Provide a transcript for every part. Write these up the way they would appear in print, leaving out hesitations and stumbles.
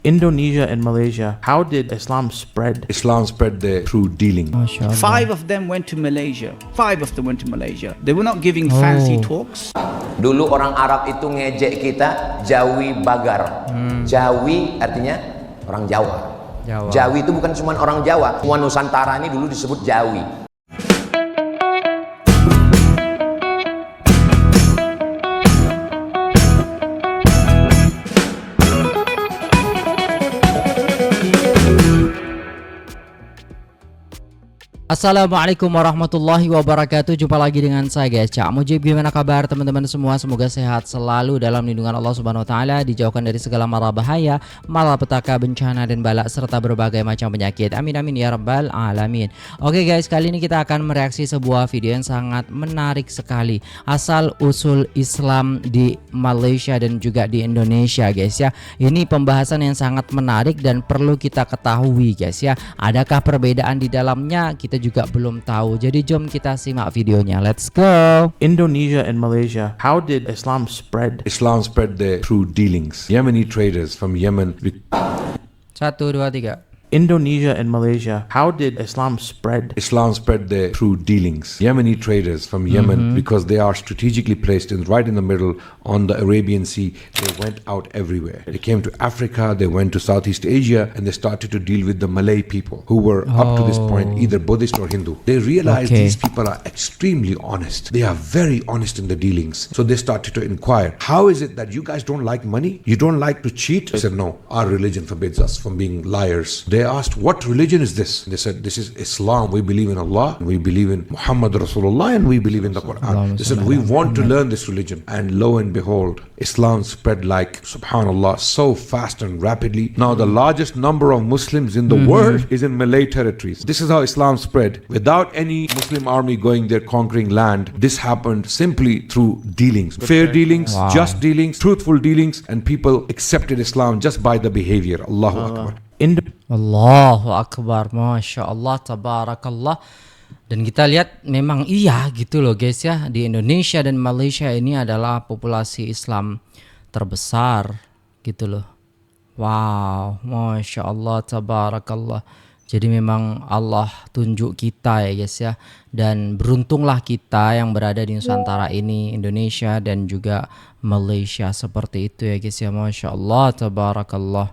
Indonesia and Malaysia, how did Islam spread? Islam spread there through dealing. MashaAllah. 5 of them went to Malaysia. 5 of them went to Malaysia. They were not giving fancy talks. Dulu orang Arab itu ngejek kita Jawi Bagar. Jawi artinya orang Jawa. Jawi itu bukan cuma orang Jawa, semua Nusantara ini dulu disebut Jawi. Assalamualaikum warahmatullahi wabarakatuh. Jumpa lagi dengan saya guys, Cak Mujib. Gimana kabar teman-teman semua? Semoga sehat selalu dalam lindungan Allah Subhanahu wa taala, dijauhkan dari segala mara bahaya, malapetaka, bencana dan bala serta berbagai macam penyakit. Amin amin ya rabbal alamin. Oke guys, kali ini kita akan mereaksi sebuah video yang sangat menarik sekali. Asal usul Islam di Malaysia dan juga di Indonesia guys ya. Ini pembahasan yang sangat menarik dan perlu kita ketahui guys ya. Adakah perbedaan di dalamnya? Kita juga belum tahu. Jadi jom kita simak videonya. Let's go. Indonesia and Malaysia, how did Islam spread? Islam spread there through dealings. Yemeni traders from Yemen. 1, 2, 3. Indonesia and Malaysia, how did Islam spread? Islam spread there through dealings. Yemeni traders from Yemen, because they are strategically placed right in the middle on the Arabian Sea, they went out everywhere. They came to Africa, they went to Southeast Asia, and they started to deal with the Malay people who were up to this point either Buddhist or Hindu. They realized these people are extremely honest. They are very honest in the dealings. So they started to inquire, how is it that you guys don't like money? You don't like to cheat? They said, no, our religion forbids us from being liars. They asked, what religion is this? They said, this is Islam. We believe in Allah, we believe in Muhammad Rasulullah, and we believe in the Quran. They said, we want to learn this religion. And lo and behold, Islam spread like, subhanallah, so fast and rapidly. Now the largest number of Muslims in the world is in Malay territories. This is how Islam spread. Without any Muslim army going there conquering land, this happened simply through dealings. Fair dealings, just dealings, truthful dealings, and people accepted Islam just by the behavior. Allahu Akbar. Allahu Akbar, Masya Allah, Tabarakallah. Dan kita lihat memang iya gitu loh guys ya. Di Indonesia dan Malaysia ini adalah populasi Islam terbesar gitu loh. Wow, Masya Allah, Tabarakallah. Jadi memang Allah tunjuk kita ya guys ya. Dan beruntunglah kita yang berada di Nusantara ini, Indonesia dan juga Malaysia, seperti itu ya guys ya. Masya Allah, Tabarakallah.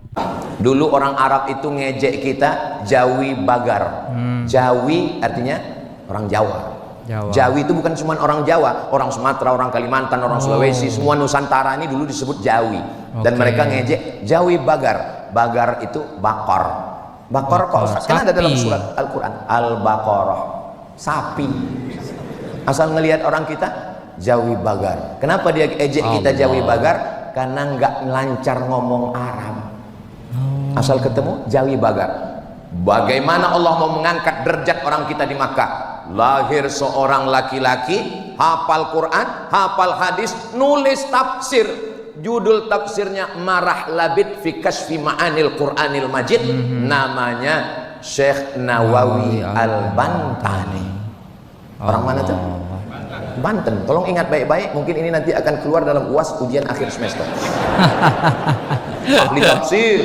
Dulu orang Arab itu ngejek kita Jawi Bagar. Jawi artinya orang Jawa. Jawi itu bukan cuma orang Jawa, orang Sumatera, orang Kalimantan, orang Sulawesi, semua Nusantara ini dulu disebut Jawi. Dan mereka ngejek Jawi Bagar. Bagar itu bakor. Bakor kok kan ada dalam surat Al-Quran, Al-Baqarah, sapi. Asal ngelihat orang kita Jawi Bagar. Kenapa dia ejek kita Jawi Bagar? Karena nggak lancar ngomong Arab. Asal ketemu Jawi Bagar. Bagaimana Allah mau mengangkat derajat orang kita di Makkah? Lahir seorang laki-laki, hafal Quran, hafal hadis, nulis tafsir. Judul tafsirnya Marah Labid fi Kashfi Ma'anil Quranil Majid. Namanya Syekh Nawawi Al-Bantani. Orang mana tuh? Banten. Tolong ingat baik-baik, mungkin ini nanti akan keluar dalam UAS ujian akhir semester. Ahli tafsir,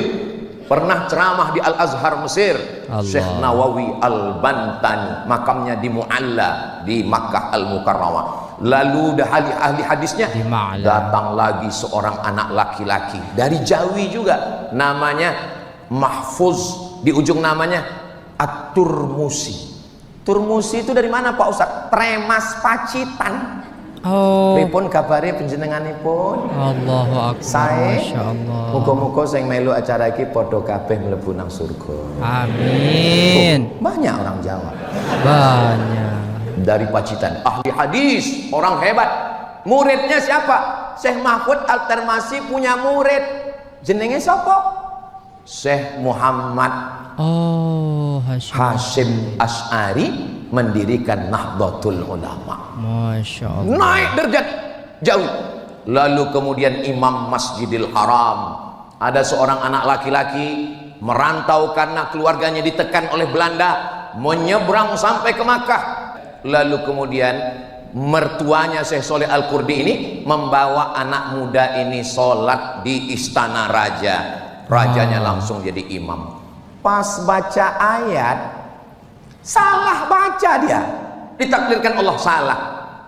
pernah ceramah di Al-Azhar Mesir. Syekh Nawawi Al-Bantani, makamnya di Mu'alla di Makkah Al-Mukarramah. Lalu ahli hadisnya datang lagi seorang anak laki-laki dari Jawi juga, namanya Mahfuz, di ujung namanya At-Turmusi. Turmusi itu dari mana Pak Ustaz? Tremas Pacitan. Pripun kabare panjenenganipun? Allahu Akbar. Masyaallah. Muga-muga sing melu acara iki padha kabeh mlebu nang surga. Amin. Banyak orang Jawa. Banyak. Dari Pacitan, ahli hadis, orang hebat. Muridnya siapa? Syekh Mahfud Al-Termasi punya murid. Jenenge siapa? Syekh Muhammad Hashim Asy'ari mendirikan Nahdlatul Ulama. Masya Allah. Naik derajat jauh. Lalu kemudian Imam Masjidil Haram. Ada seorang anak laki-laki merantau karena keluarganya ditekan oleh Belanda, menyeberang sampai ke Makkah. Lalu kemudian mertuanya Syekh Soleh Al-Qurdi ini membawa anak muda ini sholat di istana raja. rajanya langsung jadi imam. Pas baca ayat, salah baca dia, ditakdirkan Allah salah,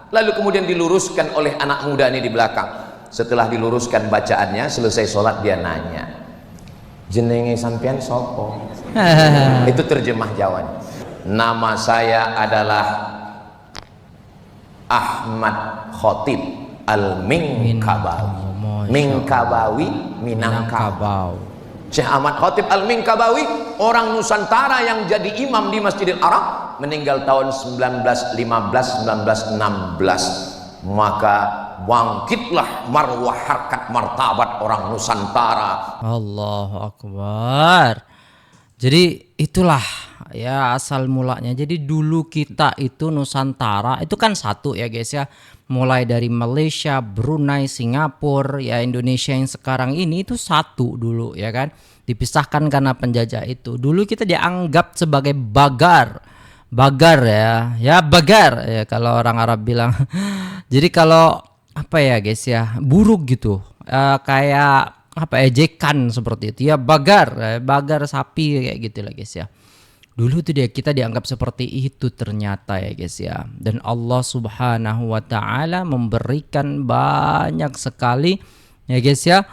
lalu kemudian diluruskan oleh anak muda ini di belakang. Setelah diluruskan bacaannya, selesai sholat dia nanya, jenenge sampean sopo? Itu terjemah Jawanya. Nama saya adalah Ahmad Khotib Al-Minkabawi. Minkabawi, Minangkabau. Syekh Ahmad Khotib Al-Minkabawi, orang Nusantara yang jadi imam di Masjidil Haram, meninggal tahun 1915-1916. Maka bangkitlah marwah harkat martabat orang Nusantara. Allahu Akbar. Jadi itulah ya asal mulanya. Jadi dulu kita itu Nusantara itu kan satu ya guys ya. Mulai dari Malaysia, Brunei, Singapura, ya Indonesia yang sekarang ini itu satu dulu ya kan. Dipisahkan karena penjajah itu. Dulu kita dianggap sebagai bagar. Bagar ya bagar ya kalau orang Arab bilang. Jadi kalau apa ya guys ya, buruk gitu. Kayak apa ejekan seperti itu ya, bagar sapi kayak gitu lah guys ya. Dulu tuh kita dianggap seperti itu ternyata ya guys ya. Dan Allah Subhanahu wa taala memberikan banyak sekali ya guys ya,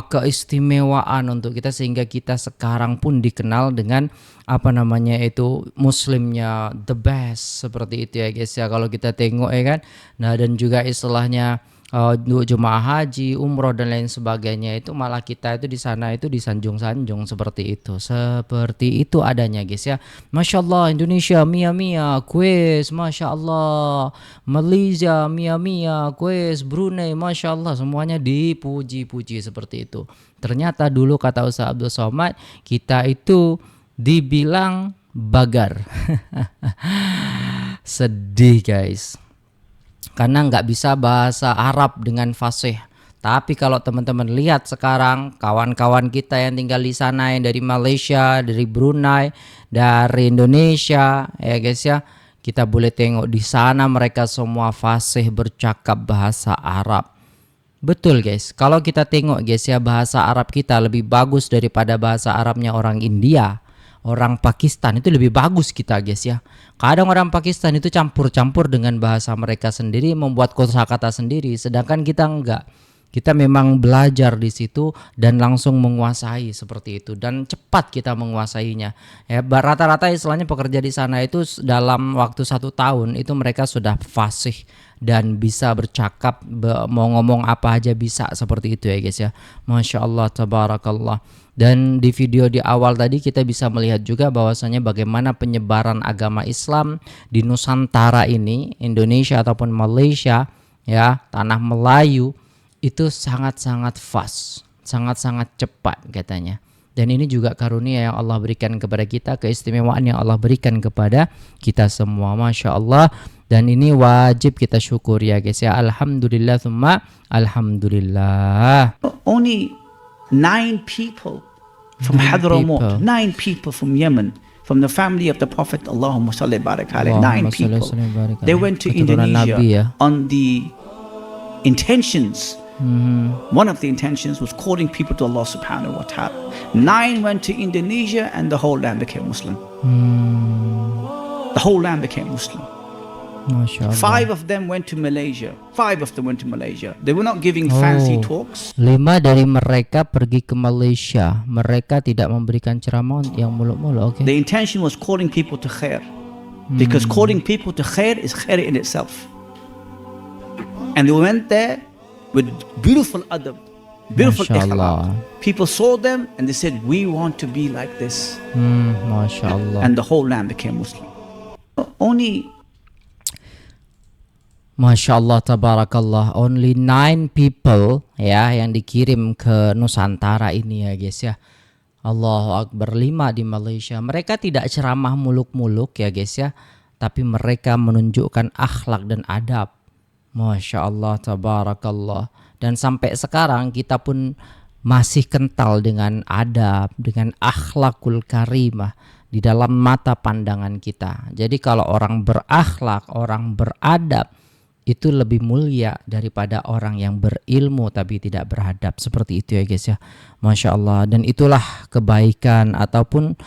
keistimewaan untuk kita sehingga kita sekarang pun dikenal dengan apa namanya itu muslimnya the best seperti itu ya guys ya kalau kita tengok ya kan. Nah dan juga istilahnya jemaah haji, umroh dan lain sebagainya itu malah kita itu di sana itu disanjung-sanjung seperti itu adanya guys ya. Masya Allah Indonesia mia mia kuis, Masya Allah Malaysia mia mia kuis, Brunei Masya Allah semuanya dipuji-puji seperti itu. Ternyata dulu kata Ustaz Abdul Somad kita itu dibilang bagar. Sedih guys. Karena nggak bisa bahasa Arab dengan fasih. Tapi kalau teman-teman lihat sekarang kawan-kawan kita yang tinggal di sana yang dari Malaysia, dari Brunei, dari Indonesia, ya guys ya, kita boleh tengok di sana mereka semua fasih bercakap bahasa Arab. Betul guys. Kalau kita tengok guys ya bahasa Arab kita lebih bagus daripada bahasa Arabnya orang India. Orang Pakistan itu lebih bagus kita guys ya. Kadang orang Pakistan itu campur-campur dengan bahasa mereka sendiri, membuat kosakata sendiri, sedangkan kita enggak. Kita memang belajar di situ dan langsung menguasai seperti itu dan cepat kita menguasainya. Ya, rata-rata istilahnya pekerja di sana itu dalam waktu 1 tahun itu mereka sudah fasih dan bisa bercakap, mau ngomong apa aja bisa seperti itu ya guys ya. Masya Allah tabarakallah. Dan di video di awal tadi kita bisa melihat juga bahwasanya bagaimana penyebaran agama Islam di Nusantara ini, Indonesia ataupun Malaysia ya, tanah Melayu itu sangat-sangat fast, sangat-sangat cepat katanya. Dan ini juga karunia yang Allah berikan kepada kita, keistimewaan yang Allah berikan kepada kita semua. Masya Allah. Dan ini wajib kita syukur ya guys ya. Alhamdulillah thumma alhamdulillah. Only 9 people from Hadramaut, 9 people from Yemen, from the family of the Prophet, Allahumma salli barak alayhi, 9 people. They went to Indonesia on the intentions. One of the intentions was calling people to Allah subhanahu wa ta'ala. 9 went to Indonesia and the whole land became Muslim. The whole land became Muslim. 5 of them went to Malaysia. 5 of them went to Malaysia. They were not giving fancy talks. 5 dari mereka pergi ke Malaysia. Mereka tidak memberikan ceramah yang muluk-muluk. Okay. The intention was calling people to khair. Because calling people to khair is khair in itself. And they went there with beautiful adab, beautiful akhlaq. People saw them and they said, we want to be like this. MashaAllah. And the whole land became Muslim. Only Masya Allah tabarakallah, only 9 people ya yang dikirim ke Nusantara ini ya guys ya. Allahu Akbar. 5 di Malaysia. Mereka tidak ceramah muluk-muluk ya guys ya, tapi mereka menunjukkan akhlak dan adab. Masya Allah tabarakallah. Dan sampai sekarang kita pun masih kental dengan adab, dengan akhlakul karimah di dalam mata pandangan kita. Jadi kalau orang berakhlak, orang beradab, itu lebih mulia daripada orang yang berilmu tapi tidak beradab. Seperti itu ya guys ya. Masya Allah. Dan itulah kebaikan ataupun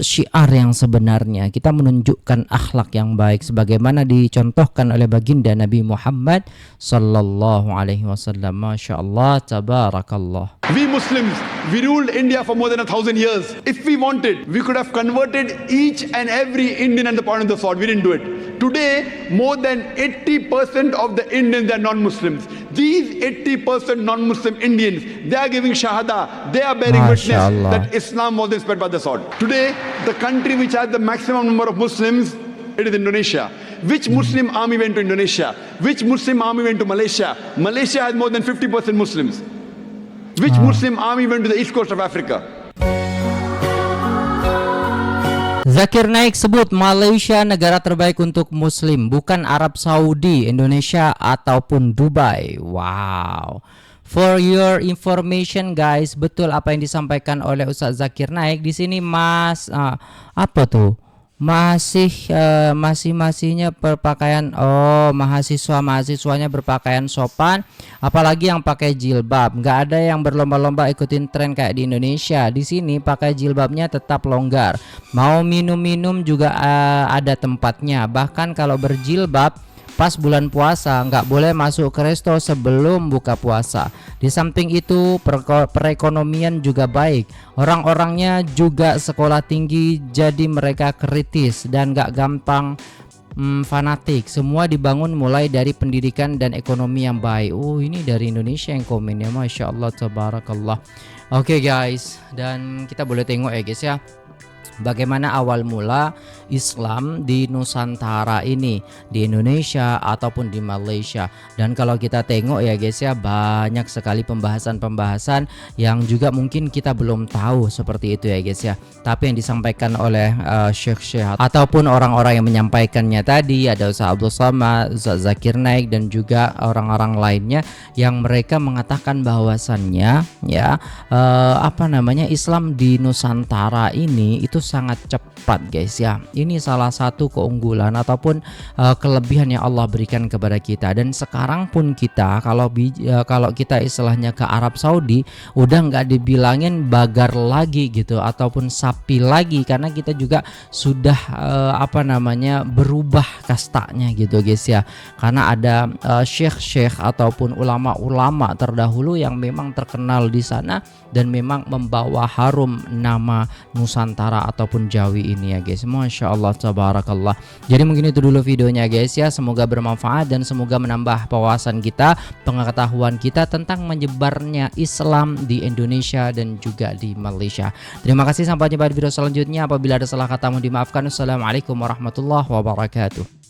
syiar yang sebenarnya. Kita menunjukkan akhlak yang baik sebagaimana dicontohkan oleh baginda Nabi Muhammad sallallahu alaihi wasallam. Masya Allah, tabarakallah. We Muslims, we ruled India for more than 1,000 years. If we wanted, we could have converted each and every Indian at the point of the sword. We didn't do it. Today, more than 80% of the Indians are non-Muslims. These 80% non-Muslim Indians, they are giving shahada. They are bearing witness that Islam was spread by the sword. Today, the country which has the maximum number of Muslims, it is Indonesia. Which Muslim army went to Indonesia? Which Muslim army went to Malaysia? Malaysia has more than 50% Muslims. Which Muslim army went to the east coast of Africa? Zakir Naik sebut Malaysia negara terbaik untuk Muslim, bukan Arab Saudi, Indonesia ataupun Dubai. Wow. For your information guys, betul apa yang disampaikan oleh Ustaz Zakir Naik di sini Mas apa tuh? Masihnya berpakaian mahasiswanya berpakaian sopan, apalagi yang pakai jilbab. Nggak ada yang berlomba-lomba ikutin tren kayak di Indonesia. Di sini pakai jilbabnya tetap longgar. Mau minum-minum juga ada tempatnya. Bahkan kalau berjilbab pas bulan puasa nggak boleh masuk ke resto sebelum buka puasa. Di samping itu perekonomian juga baik, orang-orangnya juga sekolah tinggi, jadi mereka kritis dan nggak gampang fanatik. Semua dibangun mulai dari pendidikan dan ekonomi yang baik. Oh, ini dari Indonesia yang komen ya, Masya Allah, tabarakallah. Oke guys, dan kita boleh tengok ya guys ya, bagaimana awal mula Islam di Nusantara ini, di Indonesia ataupun di Malaysia. Dan kalau kita tengok ya guys ya, banyak sekali pembahasan-pembahasan yang juga mungkin kita belum tahu seperti itu ya guys ya. Tapi yang disampaikan oleh syekh-syekh ataupun orang-orang yang menyampaikannya tadi, ada Ustaz Abdul Samad, Ustaz Zakir Naik dan juga orang-orang lainnya yang mereka mengatakan bahwasannya ya Islam di Nusantara ini itu sangat cepat guys ya. Ini salah satu keunggulan ataupun kelebihan yang Allah berikan kepada kita. Dan sekarang pun kita kalau kita istilahnya ke Arab Saudi udah nggak dibilangin bagar lagi gitu ataupun sapi lagi, karena kita juga sudah berubah kastanya gitu guys ya. Karena ada syekh-syekh ataupun ulama-ulama terdahulu yang memang terkenal di sana dan memang membawa harum nama Nusantara ataupun Jawi ini ya guys. Masya Allah, tabarakallah. Jadi mungkin itu dulu videonya guys ya. Semoga bermanfaat dan semoga menambah wawasan kita, pengetahuan kita tentang menyebarnya Islam di Indonesia dan juga di Malaysia. Terima kasih, sampai jumpa di video selanjutnya. Apabila ada salah kata mohon dimaafkan. Assalamualaikum warahmatullahi wabarakatuh.